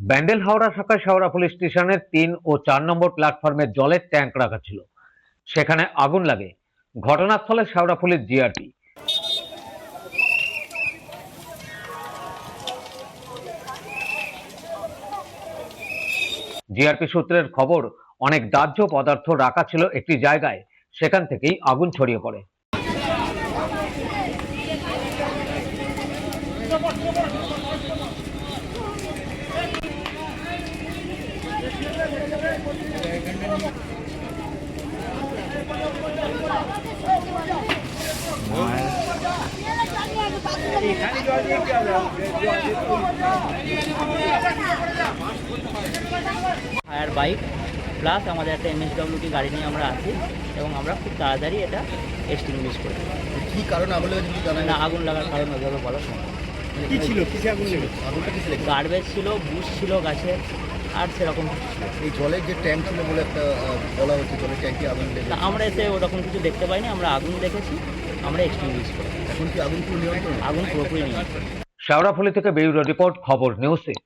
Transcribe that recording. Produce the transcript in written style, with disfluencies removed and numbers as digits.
ব্যান্ডেল হাওড়া শাখায় শেওড়া পুলিশ স্টেশনের ৩ ও ৪ নম্বর প্ল্যাটফর্মে জলের ট্যাঙ্ক রাখা ছিল, সেখানে আগুন লাগে। ঘটনাস্থলে শেওড়া পুলিশ জিআরপি। জিআরপি সূত্রের খবর, অনেক দাহ্য পদার্থ রাখা ছিল একটি জায়গায়, সেখান থেকেই আগুন ছড়িয়ে পড়ে। ফায়ার বাইক প্লাস আমাদের একটা MSWT গাড়ি নিয়ে আমরা আছি এবং আমরা খুব তাড়াতাড়ি এটা এক্সটিংগুইশ করি। কি কারণ আগুন লেগেছে কিছু জানেন না, না? আগুন লাগার কারণ ওইভাবে বলা সম্ভব না। কি ছিল, কিসে আগুন লেগেছে? আগুনটা কিসে লেগেছে? গার্বেজ ছিল, বুশ ছিল গাছে, আর সেরকম কিছু ছিল। এই জলের যে ট্যাঙ্ক ছিল বলে একটা বলা হচ্ছে, জলের ট্যাঙ্কে আগুন লেগেছে। তা আমরা এসে ওরকম কিছু দেখতে পাইনি, আমরা আগুন দেখেছি, আমরা এক্সটিংগুইশ করি। এখন কি আগুন পুরো নিয়ন্ত্রণ? আগুন পুরোপুরি নিয়ন্ত্রণ। শেওড়াফুলি থেকে ব্যুরো রিপোর্ট, খবর নিউজ 6।